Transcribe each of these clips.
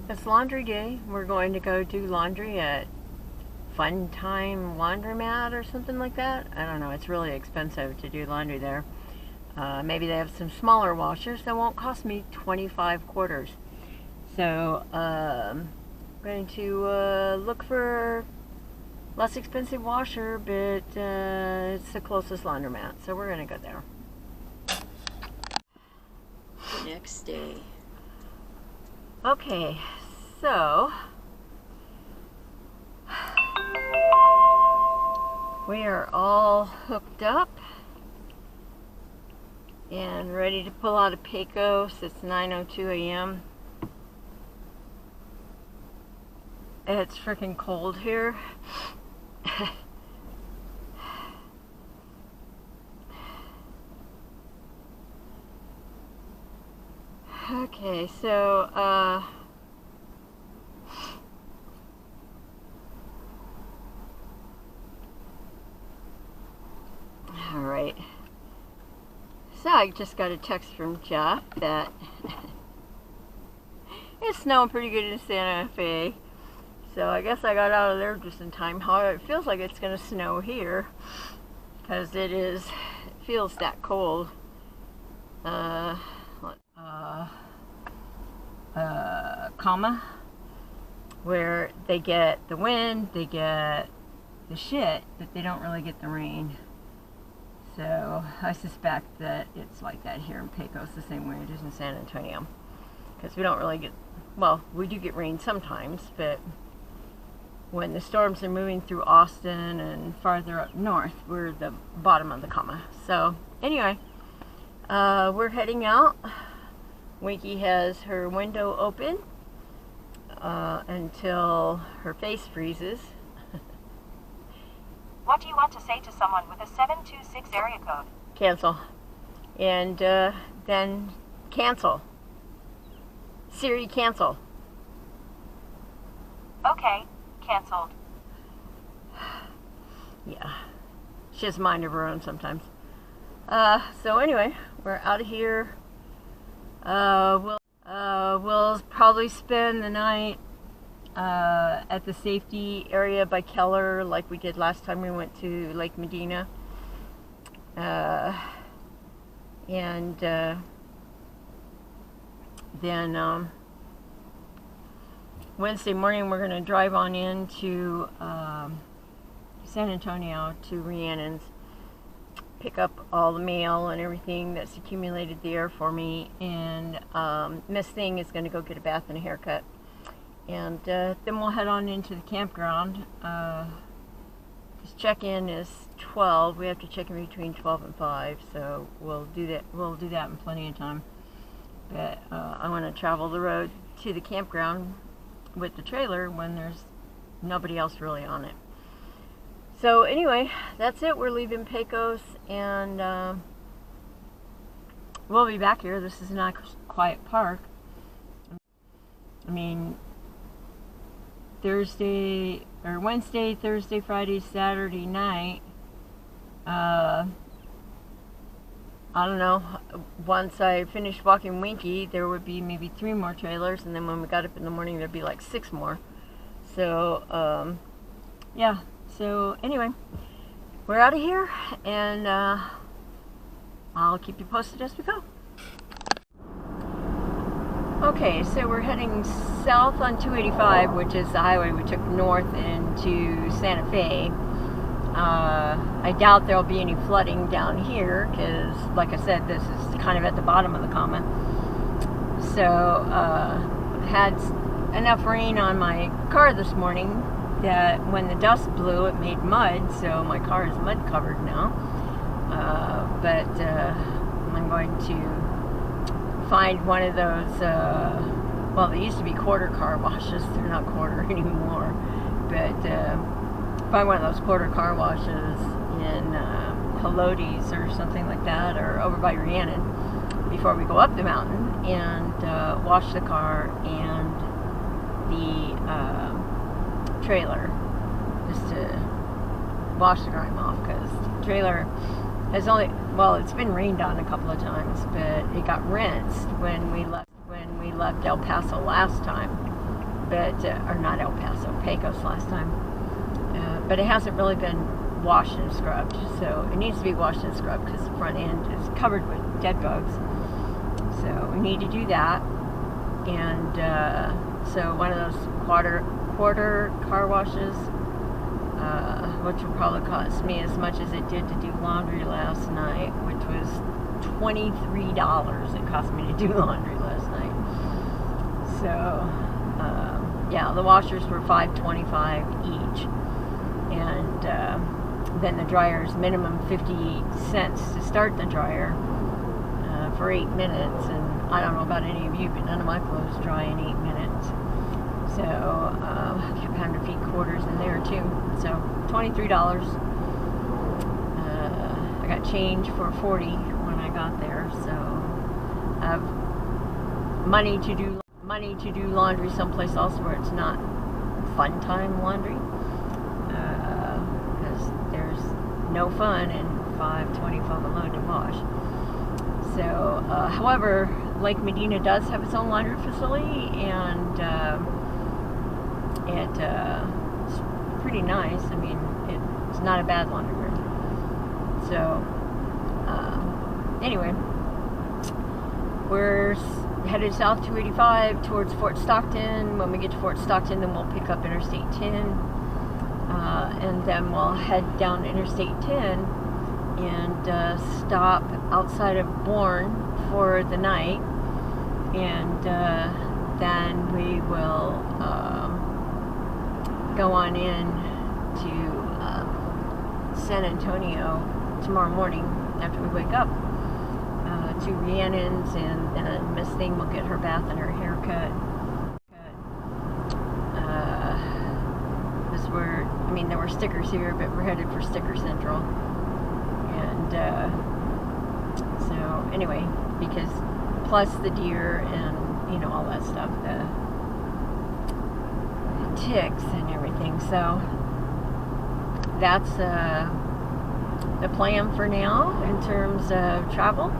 It's laundry day. We're going to go do laundry at Fun Time Laundromat or something like that. I don't know. It's really expensive to do laundry there. Maybe they have some smaller washers that won't cost me 25 quarters. So I'm going to look for less expensive washer, but it's the closest laundromat. So we're going to go there. The next day. Okay, so we are all hooked up and ready to pull out of Pecos. It's 9:02 a.m. It's freaking cold here. Okay, so all right. So I just got a text from Jeff that it's snowing pretty good in Santa Fe. So I guess I got out of there just in time. However, it feels like it's going to snow here because it feels that cold. Comma, where they get the wind, they get the shit, but they don't really get the rain. So I suspect that it's like that here in Pecos the same way it is in San Antonio, because we don't really get, well, we do get rain sometimes, but when the storms are moving through Austin and farther up north, we're the bottom of the comma. So anyway, we're heading out. Winky has her window open until her face freezes. What do you want to say to someone with a 726 area code? Cancel. And then cancel. Siri, cancel. Okay, canceled. Yeah. She has a mind of her own sometimes. So anyway, we're out of here. We'll probably spend the night at the safety area by Keller, like we did last time we went to Lake Medina. And then Wednesday morning we're going to drive on into San Antonio to Rhiannon's, pick up all the mail and everything that's accumulated there for me, and Miss Thing is going to go get a bath and a haircut, and then we'll head on into the campground. This check-in is 12. We have to check in between 12 and 5, so we'll do that in plenty of time. But I want to travel the road to the campground with the trailer when there's nobody else really on it. So anyway, that's it. We're leaving Pecos, and we'll be back here. This is not quiet park. I mean, Wednesday, Thursday, Friday, Saturday night. I don't know. Once I finished walking Winky, there would be maybe 3 more trailers, and then when we got up in the morning, there'd be like 6 more. So yeah. So anyway, we're out of here, and I'll keep you posted as we go. Okay, so we're heading south on 285, which is the highway we took north into Santa Fe. I doubt there'll be any flooding down here, because like I said, this is kind of at the bottom of the comma. So had enough rain on my car this morning that when the dust blew, it made mud, so my car is mud covered now. But I'm going to find one of those, well, they used to be quarter car washes, they're not quarter anymore, but find one of those quarter car washes in Helotes or something like that, or over by Rhiannon, before we go up the mountain, and wash the car and the trailer, just to wash the grime off, because the trailer has only, well, it's been rained on a couple of times, but it got rinsed when we left El Paso last time. but or not El Paso, Pecos last time. But it hasn't really been washed and scrubbed, so it needs to be washed and scrubbed because the front end is covered with dead bugs. So we need to do that. And so one of those quarter car washes, which will probably cost me as much as it did to do laundry last night, which was $23 it cost me to do laundry last night. So yeah, the washers were $5.25 each, and then the dryer's minimum 50 cents to start the dryer for 8 minutes, and I don't know about any of you, but none of my clothes dry in 8 minutes. So I kept having to feed quarters in there too. So $23. I got change for $40 when I got there. So I have money to do laundry someplace else where it's not fun time laundry, because there's no fun in $5.25 a load to wash. So, however, Lake Medina does have its own laundry facility, and it's pretty nice. I mean, it's not a bad laundry room. So, anyway, we're headed south 285 towards Fort Stockton. When we get to Fort Stockton, then we'll pick up Interstate 10, and then we'll head down Interstate 10 and stop outside of Bourne for the night, and then we will go on in to San Antonio tomorrow morning after we wake up, to Rhiannon's, and then Miss Thing will get her bath and her haircut. Because there were stickers here, but we're headed for Sticker Central. And so anyway, because plus the deer and all that stuff, the ticks and everything. So that's the plan for now in terms of travel.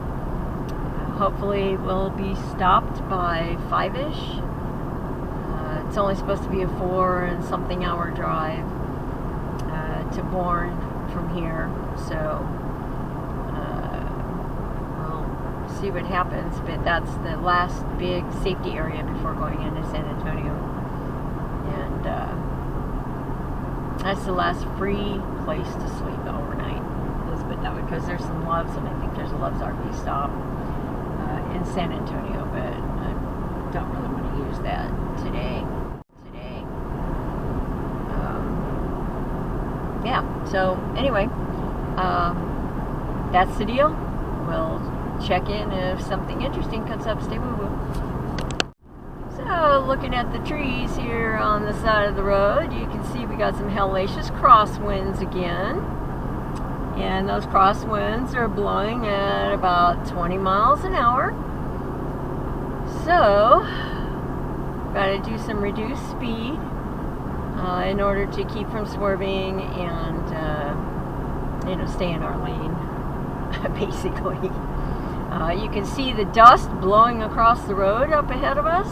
Hopefully we'll be stopped by 5-ish. It's only supposed to be a 4 and something hour drive to Bourne from here, so we'll see what happens, but that's the last big safety area before going into San Antonio, and that's the last free place to sleep overnight, let's put it that way, because there's some Loves, and I think there's a Loves RV stop in San Antonio, but I don't really want to use that today. Yeah, so anyway, that's the deal. We'll check in if something interesting comes up. Stay woo-woo. So, looking at the trees here on the side of the road, you can see we got some hellacious crosswinds again. And those crosswinds are blowing at about 20 miles an hour. So, got to do some reduced speed in order to keep from swerving and stay in our lane, basically. You can see the dust blowing across the road up ahead of us.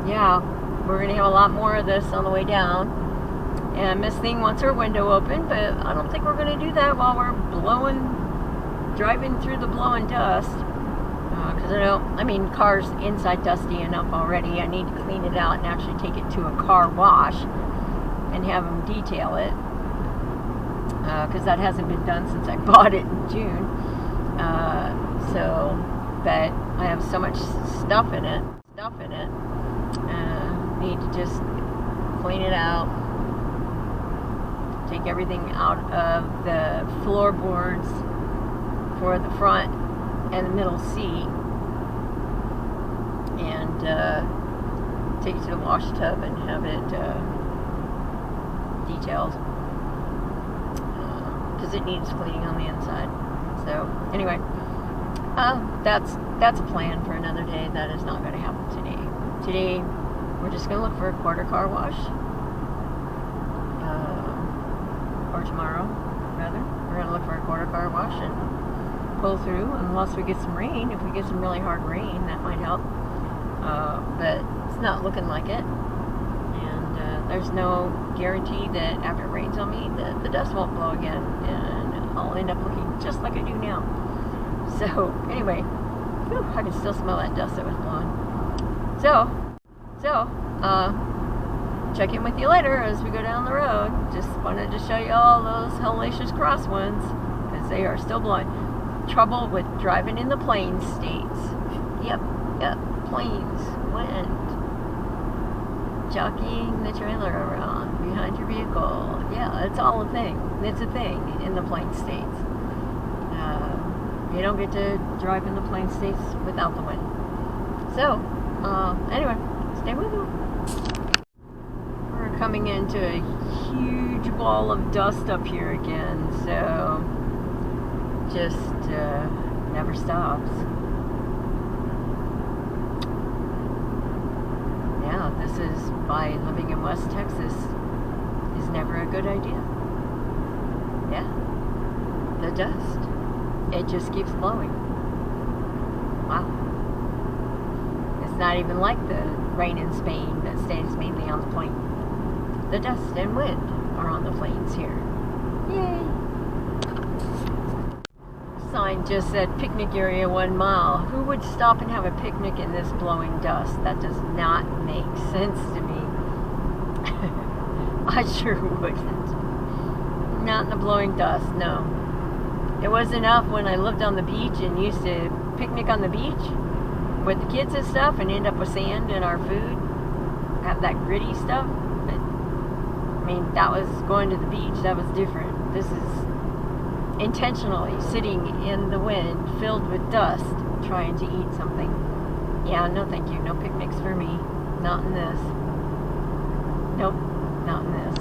Yeah, we're going to have a lot more of this on the way down. And Miss Thing wants her window open, but I don't think we're going to do that while we're driving through the blowing dust. Because car's inside dusty enough already. I need to clean it out and actually take it to a car wash and have them detail it. Because that hasn't been done since I bought it in June. But I have so much stuff in it. Need to just clean it out. Take everything out of the floorboards for the front and the middle seat, and take it to the wash tub and have it detailed, because it needs cleaning on the inside. So anyway, that's a plan for another day. That is not going to happen today. Today we're just going to look for a quarter car wash, or tomorrow rather. We're going to look for a quarter car wash and pull through, unless we get some rain. If we get some really hard rain, that might help. But It's not looking like it. And there's no guarantee that after it rains on me that the dust won't blow again and I'll end up looking just like I do now. So anyway, whew, I can still smell that dust that was blowing. So check in with you later as we go down the road. Just wanted to show you all those hellacious crosswinds because they are still blowing. Trouble with driving in the plains states. Yep, plains, wind. Jockeying the trailer around behind your vehicle. Yeah, it's all a thing. It's a thing in the plains states. You don't get to drive in the plains states without the wind. So, anyway, stay with me. We're coming into a huge wall of dust up here again, so just never stops. Yeah, this is why living in West Texas is never a good idea. Yeah, the dust. It just keeps blowing. Wow. It's not even like the rain in Spain that stays mainly on the plain. The dust and wind are on the plains here. Yay! Sign just said picnic area 1 mile. Who would stop and have a picnic in this blowing dust? That does not make sense to me. I sure wouldn't. Not in the blowing dust, no. It was enough when I lived on the beach and used to picnic on the beach with the kids and stuff and end up with sand in our food. Have that gritty stuff. But, I mean, that was going to the beach. That was different. This is intentionally sitting in the wind filled with dust trying to eat something. Yeah, no thank you. No picnics for me. Not in this. Nope, not in this.